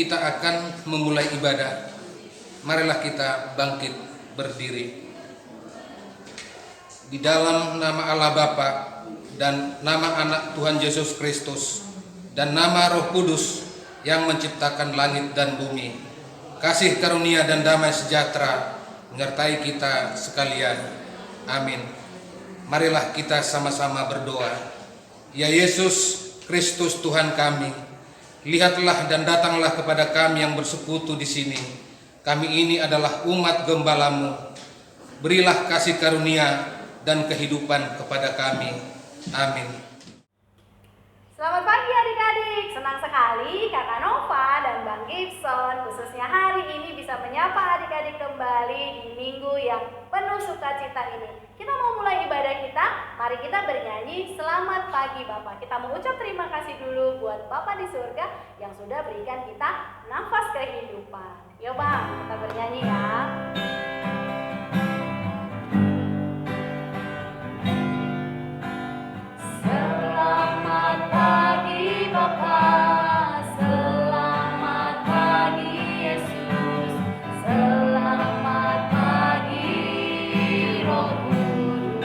kita akan memulai ibadah. Marilah kita bangkit berdiri. Di dalam nama Allah Bapa dan nama Anak Tuhan Yesus Kristus dan nama Roh Kudus yang menciptakan langit dan bumi, kasih karunia dan damai sejahtera menyertai kita sekalian. Amin. Marilah kita sama-sama berdoa. Ya Yesus Kristus Tuhan kami, lihatlah dan datanglah kepada kami yang bersekutu di sini. Kami ini adalah umat gembala-Mu. Berilah kasih karunia dan kehidupan kepada kami. Amin. Selamat pagi adik-adik, senang sekali Kakak Nova dan Bang Gibson khususnya hari ini bisa menyapa adik-adik kembali di minggu yang penuh sukacita ini. Kita mau mulai ibadah kita, mari kita bernyanyi Selamat Pagi Bapak. Kita mau ucap terima kasih dulu buat Bapak di surga yang sudah berikan kita nafas kehidupan. Yuk Bang, kita bernyanyi ya. Selamat pagi Bapa, selamat pagi Yesus, selamat pagi Roh Kudus.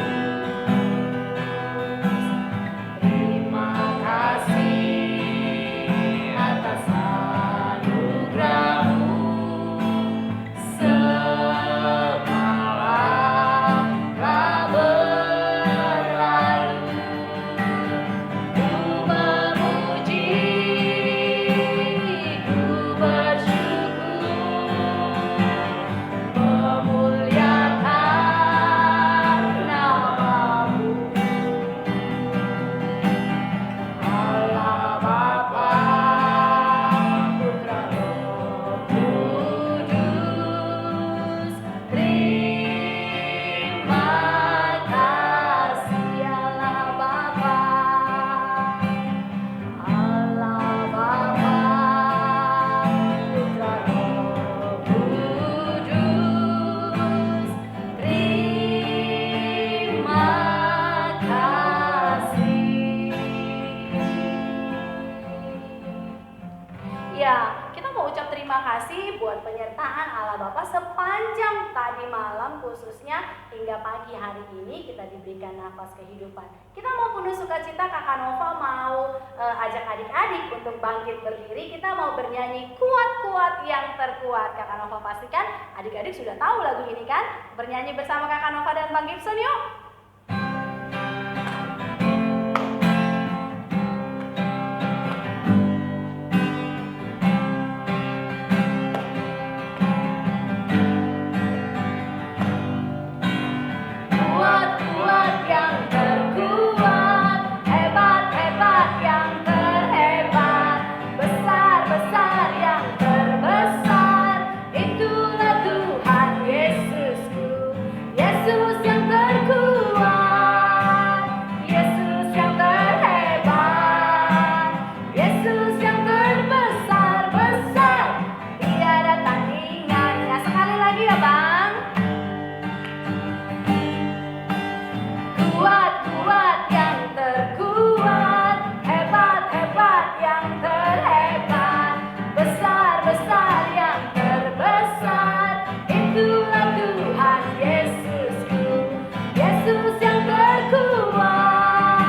Terima kasih atas anugerah-Mu. Semalam telah berlalu. Ku memuji, ku bersyukur, memuliakan nama-Mu. Allah Bapa, Putra Roh Kudus, terima kasih Allah Bapa. Allah Bapa, Putra Roh Kudus, terima kasih. Ya, kita mau ucap terima kasih buat penyertaan Allah Bapa sepanjang tadi malam khususnya hingga pagi hari ini kita diberikan nafas kehidupan. Kita mau penuh sukacita, Kakak Nova mau ajak adik-adik untuk bangkit berdiri. Kita mau bernyanyi kuat-kuat yang terkuat. Kakak Nova pastikan adik-adik sudah tahu lagu ini kan? Bernyanyi bersama Kakak Nova dan Bang Gibson yuk. Kuat-kuat yang terkuat, hebat-hebat yang terhebat, besar-besar yang terbesar, itulah Tuhan Yesusku. Yesus yang terkuat, Yesus yang terhebat, Yesus yang terbesar-besar, tiada tandingannya. Sekali lagi ya Bang. Kuat-kuat yang terkuat, hebat-hebat yang terhebat, besar-besar yang terbesar, itulah Tuhan Yesusku. Yesus yang terkuat,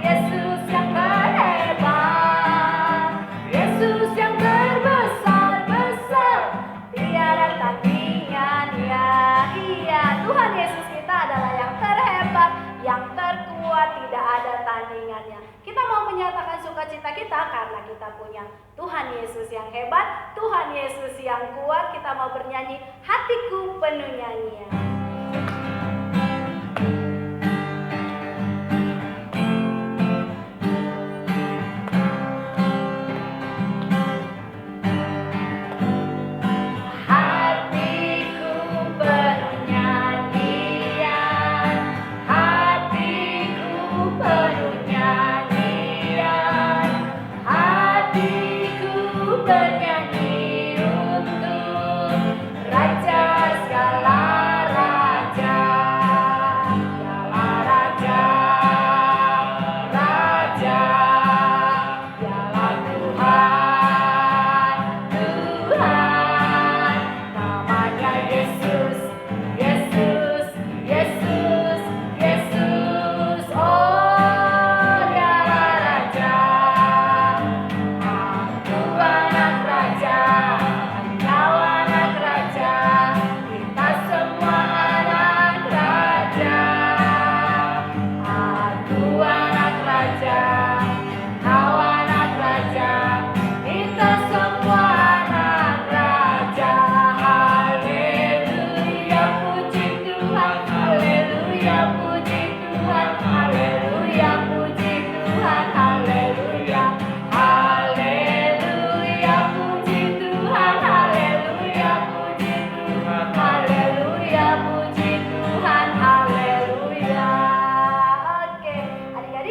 Yesus yang terhebat, Yesus yang terbesar-besar, tiada tandingannya. Iya, Tuhan Yesus kita adalah yang terhebat, yang terkuat, tidak ada tandingannya. Kita mau menyatakan sukacita kita karena kita punya Tuhan Yesus yang hebat, Tuhan Yesus yang kuat. Kita mau bernyanyi Hatiku Penuh Nyanyian. Hatiku penuh nyanyian, hatiku penuh nyanyian, hatiku bernyanyi untuk Raja segala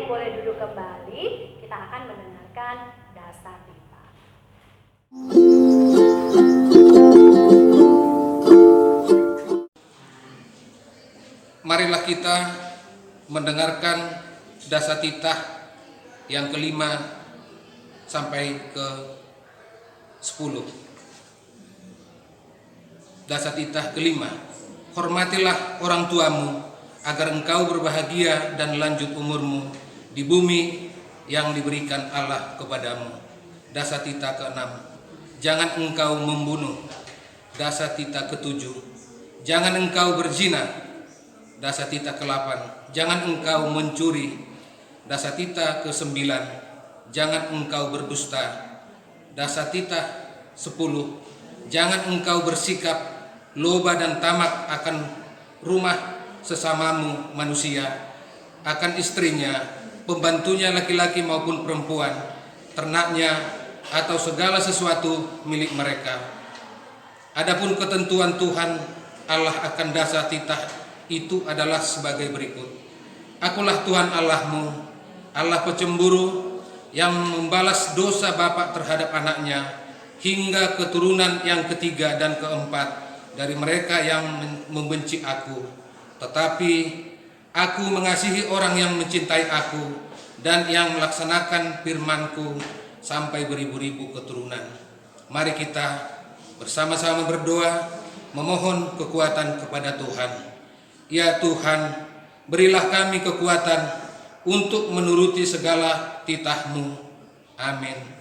adik-adik boleh duduk kembali. Kita akan mendengarkan Dasatita. Marilah kita mendengarkan Dasatita yang kelima sampai ke 10. Dasatita kelima. Hormatilah orang tuamu agar engkau berbahagia dan lanjut umurmu di bumi yang diberikan Allah kepadamu. Dasatita keenam. Jangan engkau membunuh. Dasatita ketujuh. Jangan engkau berzina. Dasatita ke-8. Jangan engkau mencuri. Dasatita ke-9. Jangan engkau berdusta. Dasatita 10. Jangan engkau bersikap loba dan tamak akan rumah sesamamu manusia, akan istrinya, pembantunya laki-laki maupun perempuan, ternaknya, atau segala sesuatu milik mereka. Adapun ketentuan Tuhan Allah akan Dasatita itu adalah sebagai berikut. Akulah Tuhan Allahmu, Allah pecemburu, yang membalas dosa bapak terhadap anaknya hingga keturunan yang ketiga dan keempat dari mereka yang membenci aku. Tetapi aku mengasihi orang yang mencintai aku dan yang melaksanakan firman-Ku sampai beribu-ribu keturunan. Mari kita bersama-sama berdoa memohon kekuatan kepada Tuhan. Ya Tuhan, berilah kami kekuatan untuk menuruti segala titah-Mu. Amin.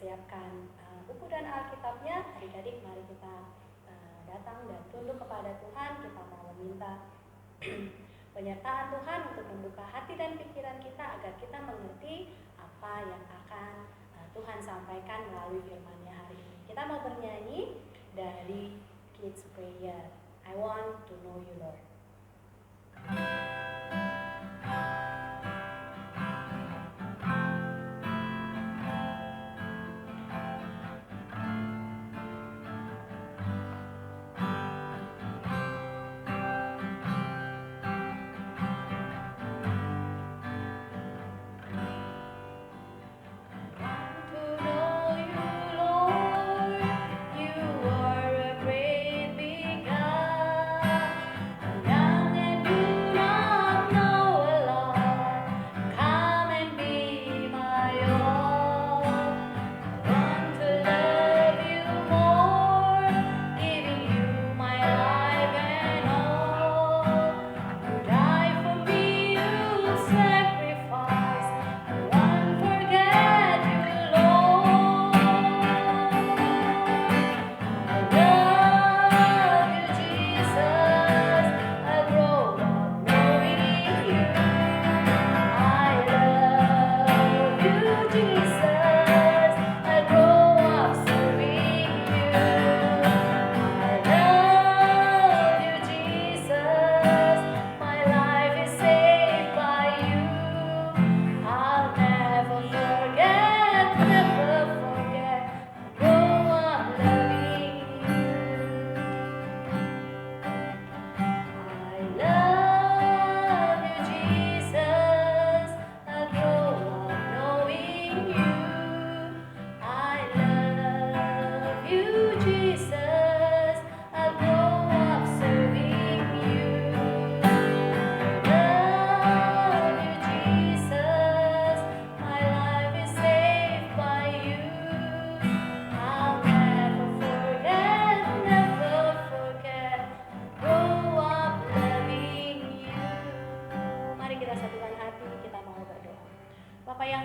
mempersiapkan buku dan Alkitabnya, adik-adik mari kita datang dan tunduk kepada Tuhan. Kita mau meminta penyertaan Tuhan untuk membuka hati dan pikiran kita agar kita mengerti apa yang akan Tuhan sampaikan melalui firman-Nya hari ini. Kita mau bernyanyi dari Kids Prayer, I Want to Know You Lord.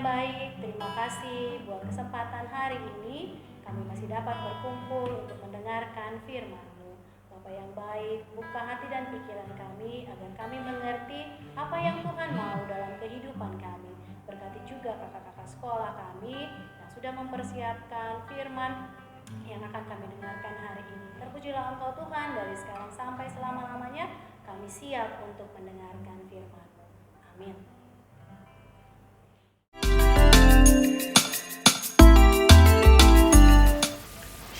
yang baik. Terima kasih buat kesempatan hari ini kami masih dapat berkumpul untuk mendengarkan firman-Mu. Bapa yang baik, buka hati dan pikiran kami agar kami mengerti apa yang Tuhan mau dalam kehidupan kami. Berkati juga kakak-kakak sekolah kami yang sudah mempersiapkan firman yang akan kami dengarkan hari ini. Terpujilah Engkau Tuhan, dari sekarang sampai selama-lamanya kami siap untuk mendengarkan firman-Mu. Amin.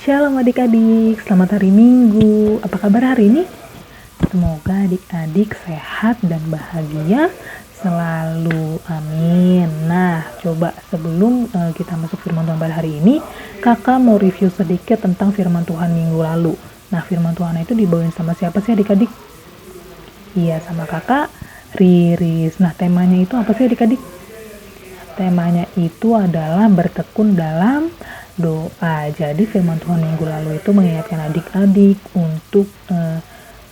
Shalom adik-adik, selamat hari Minggu. Apa kabar hari ini? Semoga adik-adik sehat dan bahagia selalu, amin. Nah, coba sebelum kita masuk firman Tuhan pada hari ini, kakak mau review sedikit tentang firman Tuhan minggu lalu. Nah, firman Tuhan itu dibawain sama siapa sih adik-adik? Iya, sama kakak Riris. Nah, temanya itu apa sih adik-adik? Temanya itu adalah bertekun dalam doa. Jadi firman Tuhan minggu lalu itu mengingatkan adik-adik untuk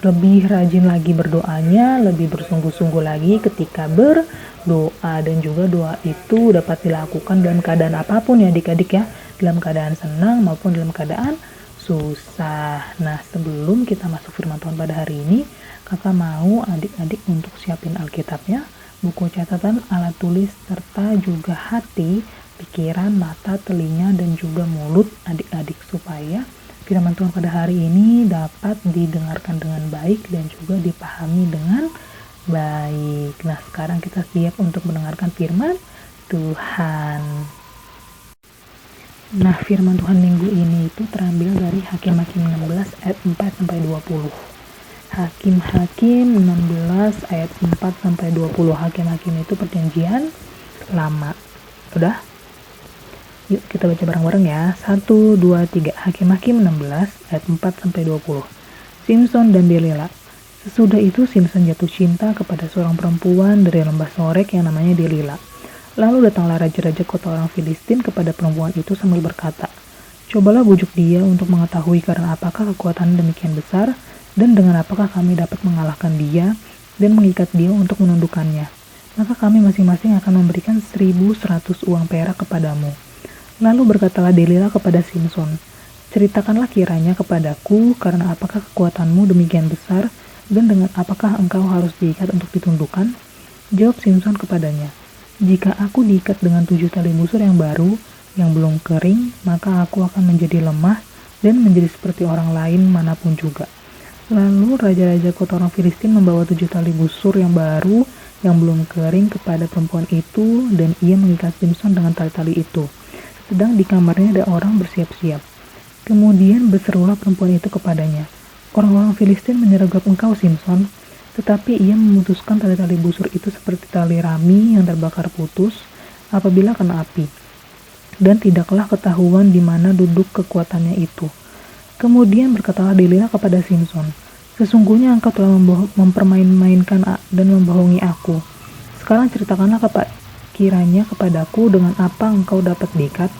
lebih rajin lagi berdoanya, lebih bersungguh-sungguh lagi ketika berdoa, dan juga doa itu dapat dilakukan dalam keadaan apapun ya adik-adik ya, dalam keadaan senang maupun dalam keadaan susah. Nah, sebelum kita masuk firman Tuhan pada hari ini, kakak mau adik-adik untuk siapin Alkitabnya, buku catatan, alat tulis, serta juga hati, pikiran, mata, telinga, dan juga mulut adik-adik supaya firman Tuhan pada hari ini dapat didengarkan dengan baik dan juga dipahami dengan baik. Nah, sekarang kita siap untuk mendengarkan firman Tuhan. Nah, firman Tuhan minggu ini itu terambil dari Hakim-Hakim 16 ayat 4-20. Hakim-Hakim 16 ayat 4-20. Hakim-Hakim itu perjanjian lama. Udah? Yuk kita baca bareng-bareng ya. 1, 2, 3. Hakim-Hakim 16 ayat 4-20. Simson dan Delila. Sesudah itu Simson jatuh cinta kepada seorang perempuan dari lembah Sorek yang namanya Delila. Lalu datanglah raja-raja kota orang Filistin kepada perempuan itu sambil berkata, "Cobalah bujuk dia untuk mengetahui karena apakah kekuatan demikian besar, dan dengan apakah kami dapat mengalahkan dia dan mengikat dia untuk menundukkannya. Maka kami masing-masing akan memberikan 1.100 uang perak kepadamu." Lalu berkatalah Delila kepada Simson, "Ceritakanlah kiranya kepadaku karena apakah kekuatanmu demikian besar, dan dengan apakah engkau harus diikat untuk ditundukkan?" Jawab Simson kepadanya, "Jika aku diikat dengan 7 tali busur yang baru, yang belum kering, maka aku akan menjadi lemah dan menjadi seperti orang lain manapun juga." Lalu raja-raja kota orang Filistin membawa 7 tali busur yang baru, yang belum kering kepada perempuan itu, dan ia mengikat Simson dengan tali-tali itu. Sedang di kamarnya ada orang bersiap-siap. Kemudian berserulah perempuan itu kepadanya, "Orang-orang Filistin menyergap engkau, Simson." Tetapi ia memutuskan tali-tali busur itu seperti tali rami yang terbakar putus apabila kena api. Dan tidaklah ketahuan di mana duduk kekuatannya itu. Kemudian berkatalah Delila kepada Simson, "Sesungguhnya engkau telah mempermain-mainkan dan membohongi aku. Sekarang ceritakanlah kiranya kepadaku dengan apa engkau dapat diikat."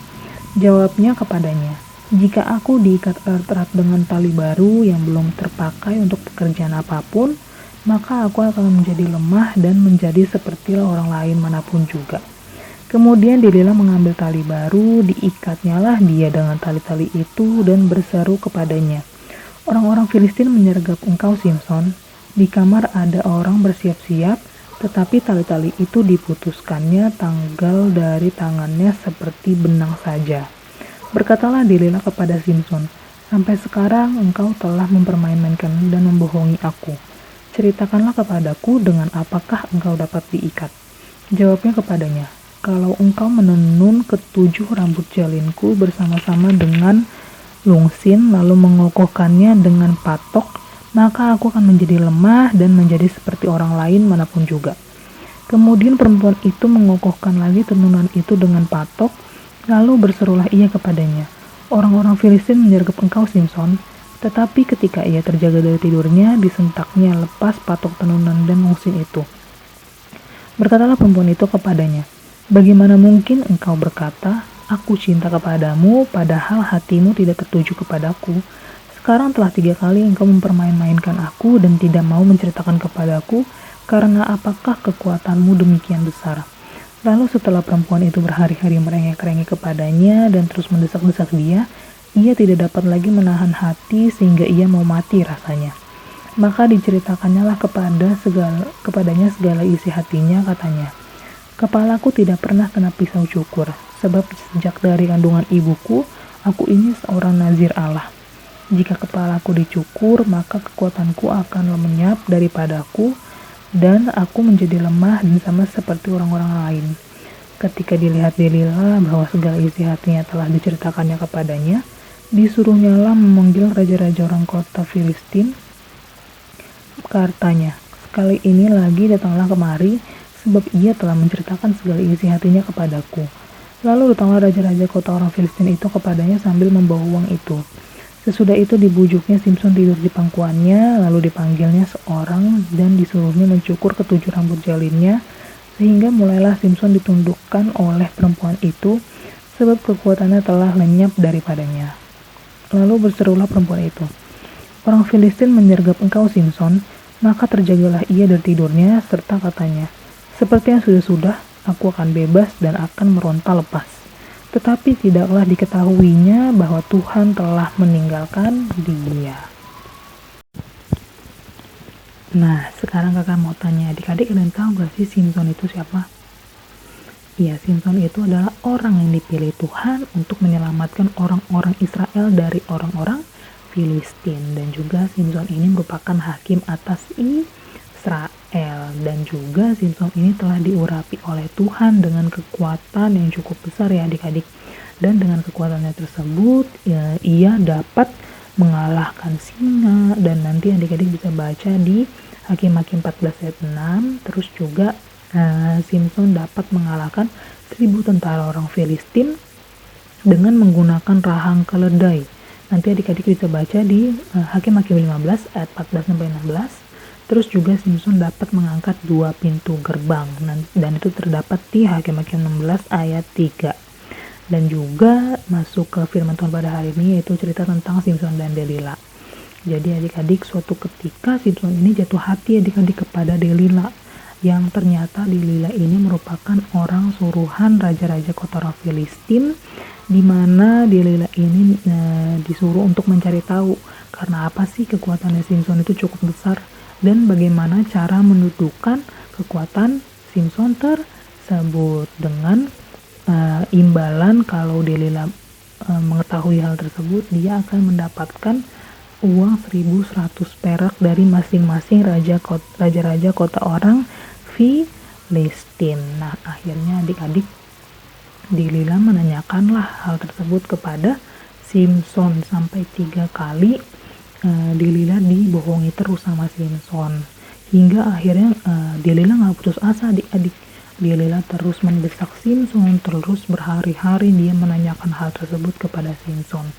Jawabnya kepadanya, "Jika aku diikat erat-erat dengan tali baru yang belum terpakai untuk pekerjaan apapun, maka aku akan menjadi lemah dan menjadi seperti orang lain manapun juga." Kemudian Delila mengambil tali baru, diikatnyalah dia dengan tali-tali itu dan berseru kepadanya, "Orang-orang Filistin menyergap engkau, Simson. Di kamar ada orang bersiap-siap, tetapi tali-tali itu diputuskannya tanggal dari tangannya seperti benang saja." Berkatalah Delila kepada Simson, "Sampai sekarang engkau telah mempermain-mainkan dan membohongi aku. Ceritakanlah kepadaku dengan apakah engkau dapat diikat." Jawabnya kepadanya, "Kalau engkau menenun ke7 rambut jalinku bersama-sama dengan lungsin, lalu mengokohkannya dengan patok, maka aku akan menjadi lemah dan menjadi seperti orang lain manapun juga." Kemudian perempuan itu mengokohkan lagi tenunan itu dengan patok, lalu berserulah ia kepadanya, "Orang-orang Filistin menyergap engkau, Simson." Tetapi ketika ia terjaga dari tidurnya, disentaknya lepas patok tenunan dan lungsin itu. Berkatalah perempuan itu kepadanya, "Bagaimana mungkin engkau berkata, 'Aku cinta kepadamu,' padahal hatimu tidak tertuju kepadaku? Sekarang telah 3 kali engkau mempermain-mainkan aku dan tidak mau menceritakan kepadaku, karena apakah kekuatanmu demikian besar?" Lalu setelah perempuan itu berhari-hari merengek-rengek kepadanya dan terus mendesak-desak dia, ia tidak dapat lagi menahan hati sehingga ia mau mati rasanya. Maka diceritakannya kepadanya segala isi hatinya, katanya, "Kepalaku tidak pernah kena pisau cukur, sebab sejak dari kandungan ibuku, aku ini seorang nazir Allah. Jika kepalaku dicukur, maka kekuatanku akan lenyap daripadaku, dan aku menjadi lemah dan sama seperti orang-orang lain." Ketika dilihat Delila bahwa segala isi hatinya telah diceritakannya kepadanya, disuruhnyalah memanggil raja-raja orang kota Filistin. Katanya, "Sekali ini lagi datanglah kemari, sebab ia telah menceritakan segala isi hatinya kepadaku." Lalu datanglah raja-raja kota orang Filistin itu kepadanya sambil membawa uang itu. Sesudah itu dibujuknya Simson tidur di pangkuannya, lalu dipanggilnya seorang dan disuruhnya mencukur ketujuh rambut jalinnya, sehingga mulailah Simson ditundukkan oleh perempuan itu, sebab kekuatannya telah lenyap daripadanya. Lalu berserulah perempuan itu, "Orang Filistin menyergap engkau, Simson." Maka terjagalah ia dari tidurnya, serta katanya, "Seperti yang sudah-sudah, aku akan bebas dan akan meronta lepas." Tetapi tidaklah diketahuinya bahwa Tuhan telah meninggalkan dia. Nah, sekarang kakak mau tanya, adik-adik kalian tahu gak sih Simson itu siapa? Ya, Simson itu adalah orang yang dipilih Tuhan untuk menyelamatkan orang-orang Israel dari orang-orang Filistin. Dan juga Simson ini merupakan hakim atas Israel. Dan juga Simson ini telah diurapi oleh Tuhan dengan kekuatan yang cukup besar ya adik-adik. Dan dengan kekuatannya tersebut ia dapat mengalahkan singa. Dan nanti adik-adik bisa baca di Hakim-Hakim 14 ayat 6. Terus juga Simson dapat mengalahkan 1000 tentara orang Filistin dengan menggunakan rahang keledai. Nanti adik-adik bisa baca di Hakim-Hakim 15 ayat 14-16. Terus juga Simson dapat mengangkat 2 pintu gerbang, dan itu terdapat di Hakim-Hakim 16 ayat 3. Dan juga masuk ke firman Tuhan pada hari ini, yaitu cerita tentang Simson dan Delila. Jadi adik-adik, suatu ketika Simson ini jatuh hati adik-adik kepada Delila, yang ternyata Delila ini merupakan orang suruhan raja-raja kota orang Filistin, di mana Delila ini disuruh untuk mencari tahu karena apa sih kekuatannya Simson itu cukup besar, dan bagaimana cara mendudukan kekuatan Simson tersebut. Dengan imbalan kalau Delila mengetahui hal tersebut, dia akan mendapatkan uang 1100 perak dari masing-masing raja-raja kota orang Filistin. Nah, akhirnya adik-adik, Delila menanyakanlah hal tersebut kepada Simson sampai 3 kali. Delila dibohongi terus sama Simson, hingga akhirnya Delila nggak putus asa adik-adik. Delila terus mendesak Simson, terus berhari-hari dia menanyakan hal tersebut kepada Simson,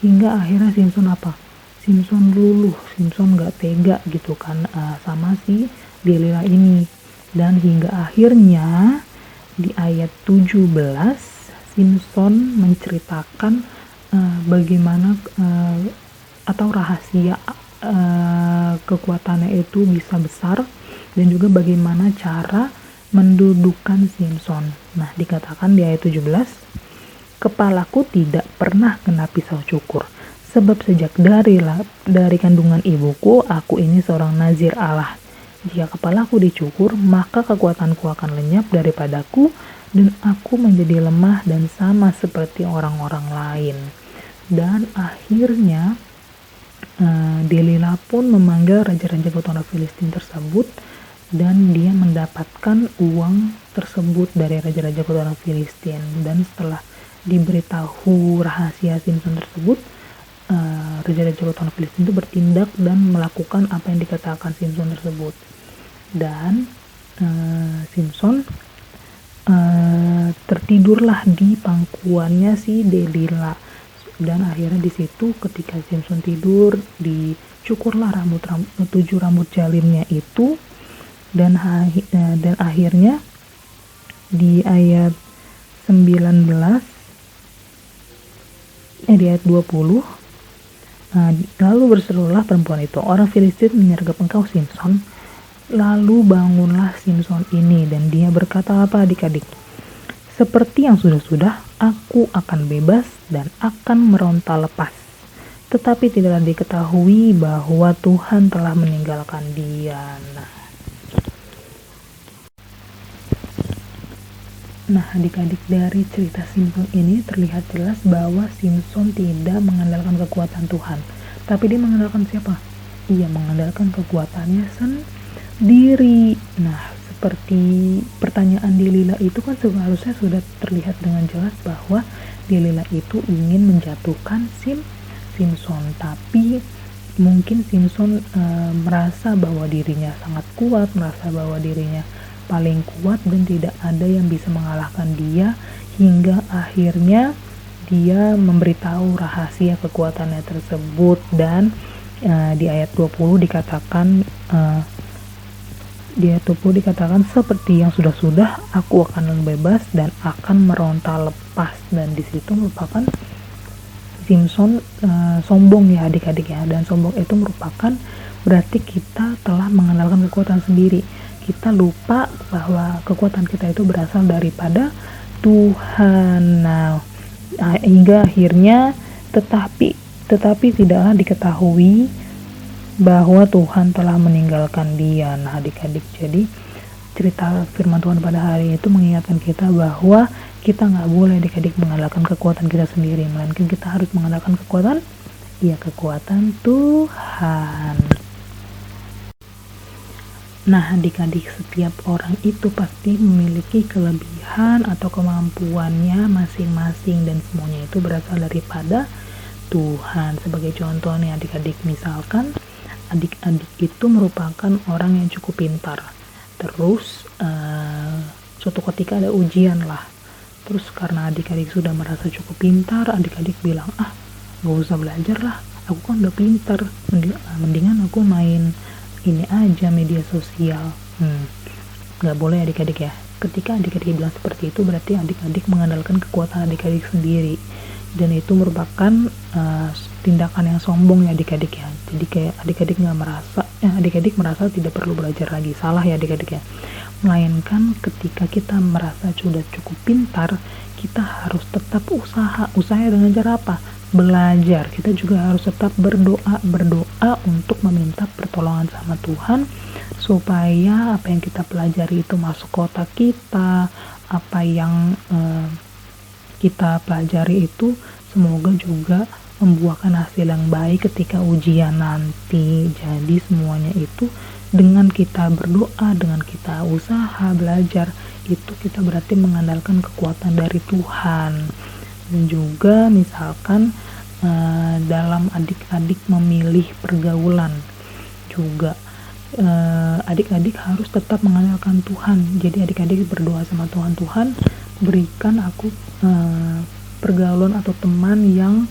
hingga akhirnya Simson luluh. Simson nggak tega gitu kan sama si Delila ini. Dan hingga akhirnya di ayat 17 Simson menceritakan bagaimana atau rahasia kekuatannya itu bisa besar, dan juga bagaimana cara mendudukan Simson. Nah, dikatakan di ayat 17, "Kepalaku tidak pernah kena pisau cukur, sebab sejak dari kandungan ibuku, aku ini seorang nazir Allah. Jika kepalaku dicukur, maka kekuatanku akan lenyap daripadaku, dan aku menjadi lemah dan sama seperti orang-orang lain." Dan akhirnya Delila pun memanggil raja-raja kota Filistin tersebut, dan dia mendapatkan uang tersebut dari raja-raja kota Filistin. Dan setelah diberitahu rahasia Simson tersebut, raja-raja kota Filistin itu bertindak dan melakukan apa yang dikatakan Simson tersebut. Dan Simson tertidurlah di pangkuannya si Delila. Dan akhirnya di situ ketika Simson tidur, dicukurlah 7 rambut jalinnya itu. Dan akhirnya di ayat 19 di ayat 20, lalu berserulah perempuan itu, "Orang Filistin menyergap engkau, Simson." Lalu bangunlah Simson ini dan dia berkata apa adik-adik? Seperti yang sudah-sudah, aku akan bebas dan akan meronta lepas. Tetapi tidaklah diketahui bahwa Tuhan telah meninggalkan dia. Nah, adik-adik, dari cerita Simson ini terlihat jelas bahwa Simson tidak mengandalkan kekuatan Tuhan. Tapi dia mengandalkan siapa? Ia mengandalkan kekuatannya sendiri. Nah, seperti pertanyaan Delila itu kan seharusnya sudah terlihat dengan jelas bahwa Delila itu ingin menjatuhkan Simson. Tapi mungkin Simson merasa bahwa dirinya sangat kuat, merasa bahwa dirinya paling kuat dan tidak ada yang bisa mengalahkan dia, hingga akhirnya dia memberitahu rahasia kekuatannya tersebut. Dan di ayat 20 dikatakan seperti yang sudah-sudah, aku akan bebas dan akan meronta lepas. Dan di situ merupakan Simson sombong ya adik-adik ya, dan sombong itu merupakan berarti kita telah mengandalkan kekuatan sendiri. Kita lupa bahwa kekuatan kita itu berasal daripada Tuhan. Nah, hingga akhirnya tetapi tidaklah diketahui bahwa Tuhan telah meninggalkan dia. Nah, adik-adik, jadi cerita firman Tuhan pada hari itu mengingatkan kita bahwa kita nggak boleh adik-adik mengandalkan kekuatan kita sendiri, melainkan kita harus mengandalkan kekuatan Tuhan. Nah, adik-adik, setiap orang itu pasti memiliki kelebihan atau kemampuannya masing-masing, dan semuanya itu berasal daripada Tuhan. Sebagai contoh nih adik-adik, misalkan adik-adik itu merupakan orang yang cukup pintar. Terus suatu ketika ada ujian lah. Terus karena adik-adik sudah merasa cukup pintar, adik-adik bilang, gak usah belajar lah, aku kan udah pintar, mendingan aku main ini aja, media sosial. Gak boleh adik-adik ya. Ketika adik-adik bilang seperti itu, berarti adik-adik mengandalkan kekuatan adik-adik sendiri, dan itu merupakan tindakan yang sombong ya adik-adik ya. Jadi kayak adik-adik adik-adik merasa tidak perlu belajar lagi. Salah ya adik-adik ya. Melainkan ketika kita merasa sudah cukup pintar, kita harus tetap usaha dengan cara apa? Belajar. Kita juga harus tetap berdoa untuk meminta pertolongan sama Tuhan, supaya apa yang kita pelajari itu masuk ke otak kita, apa yang kita pelajari itu semoga juga membuahkan hasil yang baik ketika ujian nanti. Jadi semuanya itu dengan kita berdoa, dengan kita usaha belajar, itu kita berarti mengandalkan kekuatan dari Tuhan. Dan juga misalkan dalam adik-adik memilih pergaulan juga adik-adik harus tetap mengandalkan Tuhan. Jadi adik-adik berdoa sama Tuhan, berikan aku pergaulan atau teman yang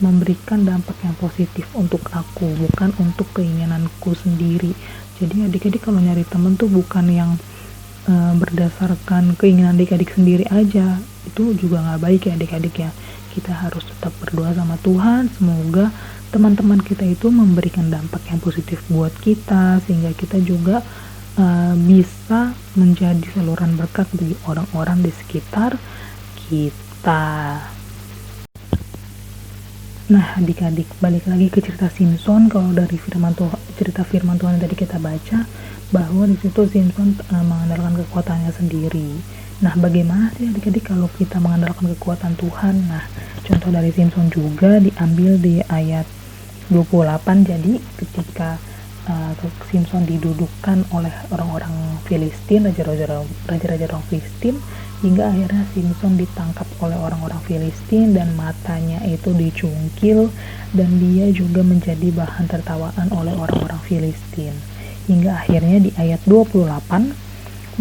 memberikan dampak yang positif untuk aku, bukan untuk keinginanku sendiri. Jadi adik-adik kalau nyari teman tuh bukan yang berdasarkan keinginan adik-adik sendiri aja, itu juga nggak baik ya adik-adik ya. Kita harus tetap berdoa sama Tuhan, semoga teman-teman kita itu memberikan dampak yang positif buat kita, sehingga kita juga bisa menjadi saluran berkat bagi orang-orang di sekitar kita. Nah adik-adik, balik lagi ke cerita Simson. Kalau dari cerita firman Tuhan yang tadi kita baca, bahwa di situ Simson mengandalkan kekuatannya sendiri. Nah, bagaimana sih adik-adik kalau kita mengandalkan kekuatan Tuhan? Nah, contoh dari Simson juga diambil di ayat 28. Jadi ketika Simson didudukkan oleh orang-orang Filistin, raja-raja orang Filistin, hingga akhirnya Simson ditangkap oleh orang-orang Filistin dan matanya itu dicungkil, dan dia juga menjadi bahan tertawaan oleh orang-orang Filistin. Hingga akhirnya di ayat 28,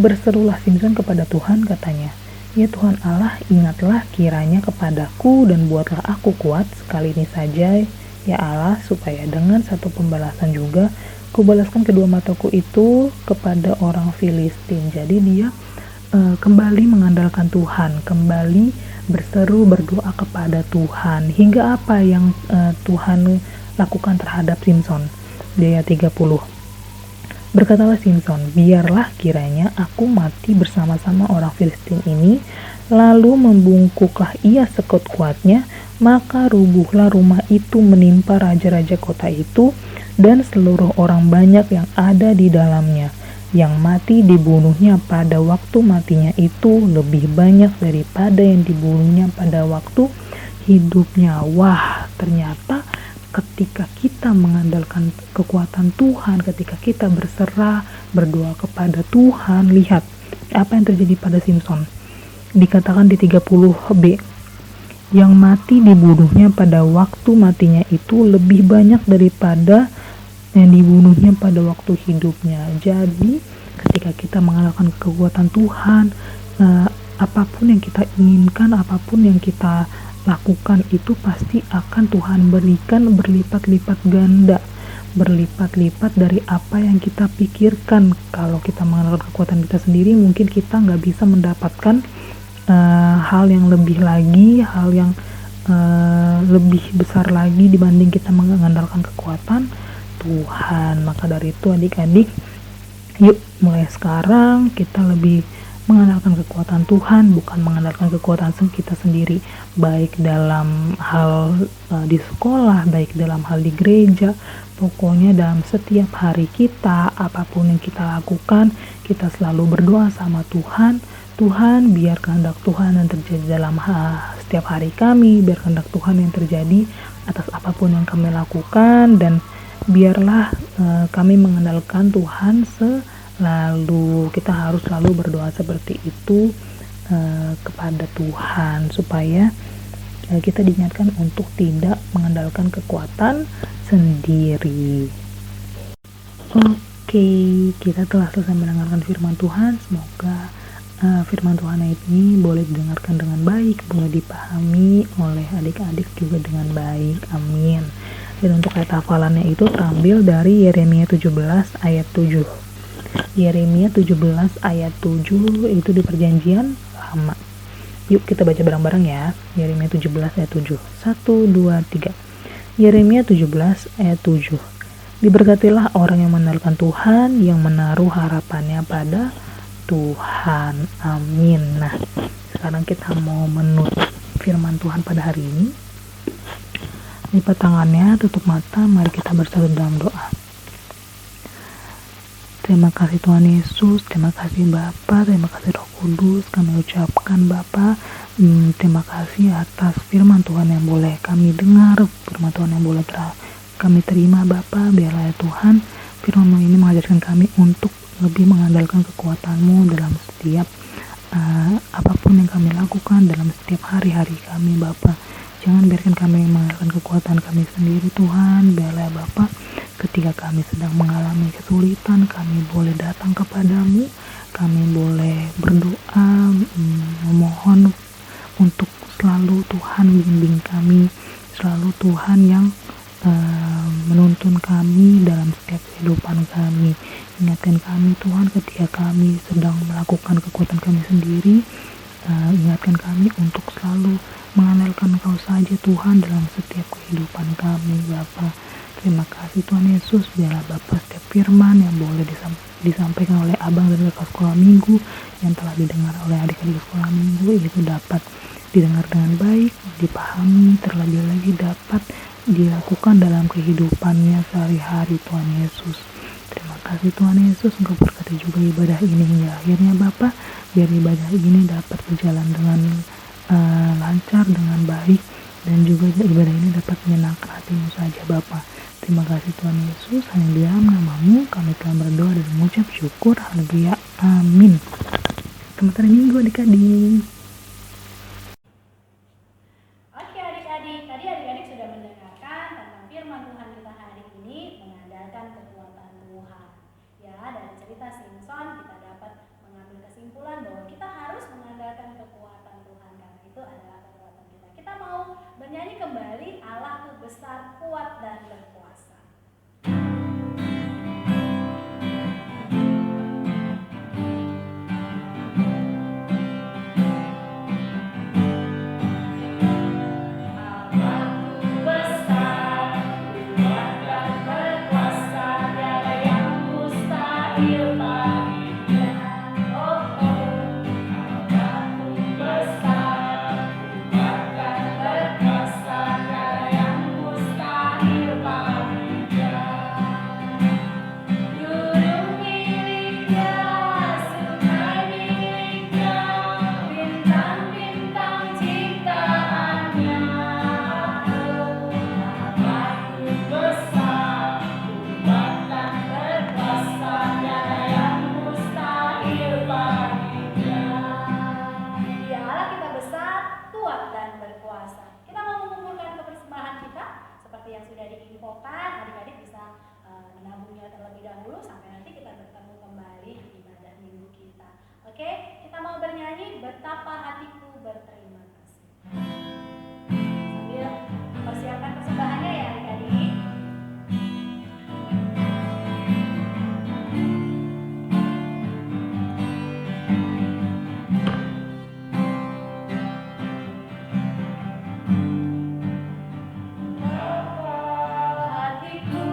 berserulah Simson kepada Tuhan, katanya, "Ya Tuhan Allah, ingatlah kiranya kepadaku dan buatlah aku kuat sekali ini saja, ya Allah, supaya dengan satu pembalasan juga kubalaskan kedua mataku itu kepada orang Filistin." Jadi dia kembali mengandalkan Tuhan, kembali berdoa kepada Tuhan. Hingga apa yang Tuhan lakukan terhadap Simson? Di ayat 30. Berkatalah Simson, biarlah kiranya aku mati bersama-sama orang Filistin ini. Lalu membungkuklah ia sekuat-kuatnya, maka rubuhlah rumah itu menimpa raja-raja kota itu dan seluruh orang banyak yang ada di dalamnya. Yang mati dibunuhnya pada waktu matinya itu lebih banyak daripada yang dibunuhnya pada waktu hidupnya. Wah, ternyata ketika kita mengandalkan kekuatan Tuhan, ketika kita berserah, berdoa kepada Tuhan, lihat apa yang terjadi pada Simson. Dikatakan di 30b, yang mati dibunuhnya pada waktu matinya itu lebih banyak daripada yang dibunuhnya pada waktu hidupnya. Jadi ketika kita mengandalkan kekuatan Tuhan, apapun yang kita inginkan, apapun yang kita lakukan itu pasti akan Tuhan berikan berlipat-lipat ganda, berlipat-lipat dari apa yang kita pikirkan. Kalau kita mengandalkan kekuatan kita sendiri, mungkin kita nggak bisa mendapatkan hal yang lebih lagi, hal yang lebih besar lagi dibanding kita mengandalkan kekuatan Tuhan. Maka dari itu adik-adik, yuk mulai sekarang kita lebih mengandalkan kekuatan Tuhan, bukan mengandalkan kekuatan kita sendiri, baik dalam hal di sekolah, baik dalam hal di gereja. Pokoknya dalam setiap hari kita, apapun yang kita lakukan, kita selalu berdoa sama Tuhan. Tuhan, biar kehendak Tuhan yang terjadi dalam setiap hari kami, biar kehendak Tuhan yang terjadi atas apapun yang kami lakukan, dan biarlah kami mengandalkan Tuhan lalu. Kita harus selalu berdoa seperti itu kepada Tuhan, supaya kita diingatkan untuk tidak mengandalkan kekuatan sendiri. Oke, kita telah selesai mendengarkan firman Tuhan. Semoga firman Tuhan ini boleh didengarkan dengan baik, boleh dipahami oleh adik-adik juga dengan baik. Amin. Dan untuk ayat hafalannya itu terambil dari Yeremia 17 ayat 7. Yeremia 17 ayat 7 itu di perjanjian lama. Yuk kita baca bareng-bareng ya. Yeremia 17 ayat 7. 1, 2, 3. Yeremia 17 ayat 7. Diberkatilah orang yang mengandalkan Tuhan, yang menaruh harapannya pada Tuhan. Amin. Nah, sekarang kita mau menutup firman Tuhan pada hari ini. Lipat tangannya, tutup mata, mari kita bersatu dalam doa. Terima kasih Tuhan Yesus, terima kasih Bapa, terima kasih Roh Kudus. Kami ucapkan Bapa, terima kasih atas firman Tuhan yang boleh kami dengar, firman Tuhan yang boleh kami terima Bapa. Biarlah ya Tuhan, firman-Mu ini mengajarkan kami untuk lebih mengandalkan kekuatan-Mu dalam setiap apapun yang kami lakukan, dalam setiap hari-hari kami Bapa. Jangan biarkan kami mengandalkan kekuatan kami sendiri Tuhan. Biarlah ya Bapa, ketika kami sedang mengalami kesulitan, kami boleh datang kepadamu, kami boleh berdoa, memohon untuk selalu Tuhan bimbing kami, selalu Tuhan yang menuntun kami dalam setiap kehidupan kami. Ingatkan kami Tuhan ketika kami sedang melakukan kekuatan kami sendiri. Ingatkan kami untuk selalu mengandalkan Engkau saja Tuhan dalam setiap kehidupan kami Bapa. Terima kasih Tuhan Yesus. Biarlah Bapa setiap firman yang boleh disampaikan oleh abang dan kakak sekolah minggu, yang telah didengar oleh adik-adik sekolah minggu, itu dapat didengar dengan baik, dipahami, terlebih lagi dapat dilakukan dalam kehidupannya sehari-hari Tuhan Yesus. Terima kasih Tuhan Yesus, Engkau berkati juga ibadah ini hingga akhirnya Bapa. Biar ibadah ini dapat berjalan dengan lancar, dengan baik, dan juga ibadah ini dapat menyenangkan hati-Mu saja Bapa. Terima kasih Tuhan Yesus, hanya di dalam nama-Mu kami telah berdoa dan mengucap syukur. Haleluya, amin. Selamat hari Minggu adik-adik. Oke adik-adik, tadi adik-adik sudah mendengarkan tentang firman Tuhan kita hari ini, mengandalkan kekuatan Tuhan. Ya, dari cerita Simson kita dapat mengambil kesimpulan bahwa kita harus mengandalkan kekuatan Tuhan, karena itu adalah kekuatan kita. Kita mau bernyanyi kembali Allahku besar, kuat dan berkuasa. Besar, kuat dan berkuasa, tiada yang mustahil. betapa hatiku berterima kasih. Sambil persiapkan persembahannya ya adik-adik. Hatiku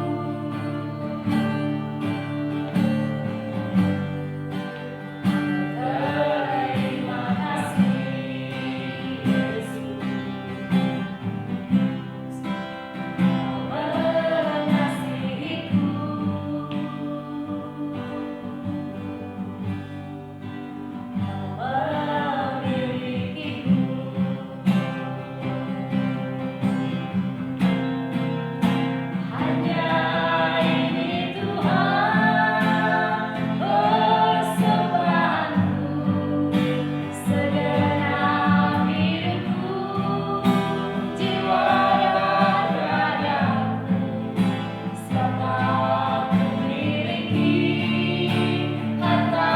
terima kasih Yesus, mengasihiku, memilikiku. Hanya ini Tuhan persembahanku, segenap hidupku, jiwa dan ragaku, serta ku miliki harta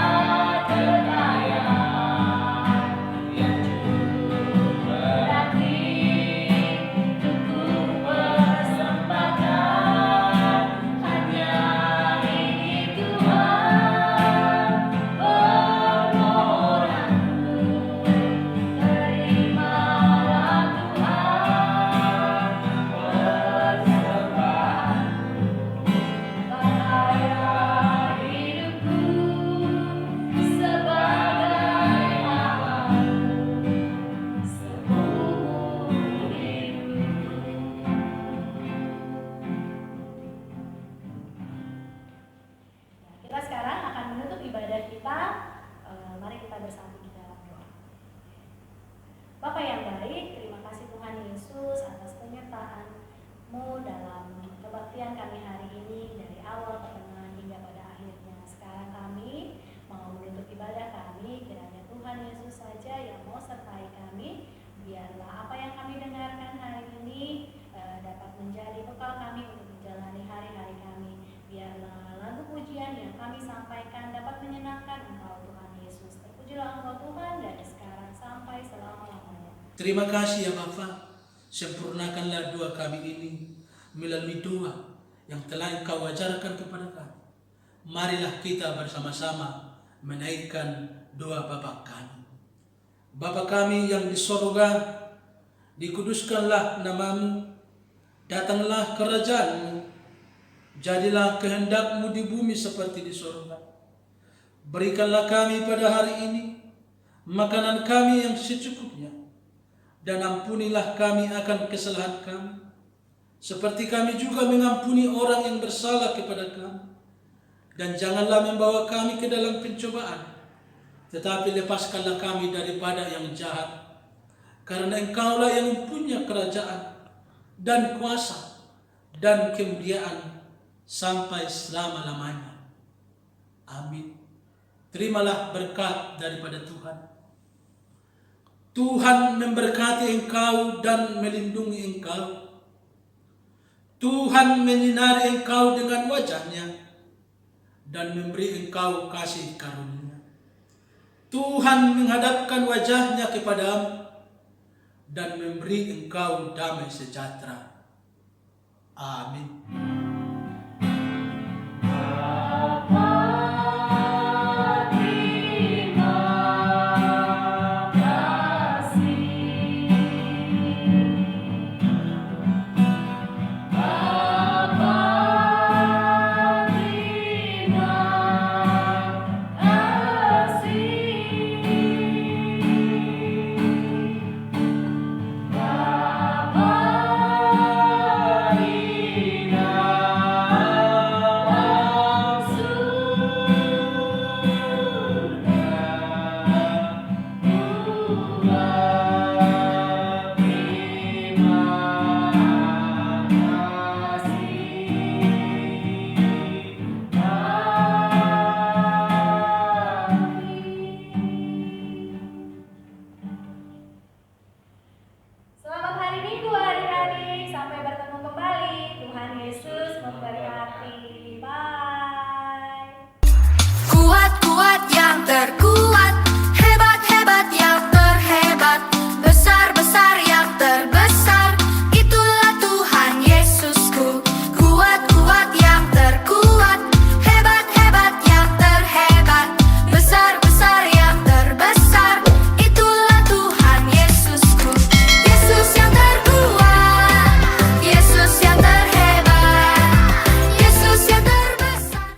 kekayaan yang cukup berarti untukku persembahkan. Hanya ini Tuhan permohonanku, terimalah Tuhan persembahanku, bahaya hidupku sebagai hamamu seumur hidupku. Kita sekarang akan menutup ibadah kita. Mari kita bersatu di dalam doa. Bapa yang baik, terima kasih Tuhan Yesus atas penyertaan-Mu dalam kebaktian kami hari ini, dari awal, pertengahan, hingga pada akhirnya. Sekarang kami mau menutup ibadah kami, kiranya Tuhan Yesus saja yang mau sertai kami. Biarlah apa yang kami dengarkan hari ini dapat menjadi bekal kami untuk menjalani hari-hari kami. Biarlah lagu pujian yang kami sampaikan dapat menyenangkan Engkau Tuhan Yesus. Terpujilah Engkau Tuhan dari sekarang sampai selama-lamanya. Terima kasih ya Bapa, sempurnakanlah doa kami ini melalui doa yang telah Engkau ajarkan kepada kami. Marilah kita bersama-sama menaikkan doa Bapa kami. Bapa kami yang di sorga, dikuduskanlah namamu, datanglah kerajaan-Mu, jadilah kehendak-Mu di bumi seperti di sorga. Berikanlah kami pada hari ini makanan kami yang secukupnya, dan ampunilah kami akan kesalahan kami, seperti kami juga mengampuni orang yang bersalah kepada kami. Dan janganlah membawa kami ke dalam pencobaan, tetapi lepaskanlah kami daripada yang jahat. Karena Engkaulah yang mempunyai kerajaan dan kuasa dan kemuliaan sampai selama-lamanya. Amin. Terimalah berkat daripada Tuhan. Tuhan memberkati engkau dan melindungi engkau. Tuhan menyinari engkau dengan wajah-Nya dan memberi engkau kasih karunia. Tuhan menghadapkan wajah-Nya kepadamu dan memberi engkau damai sejahtera. Amin.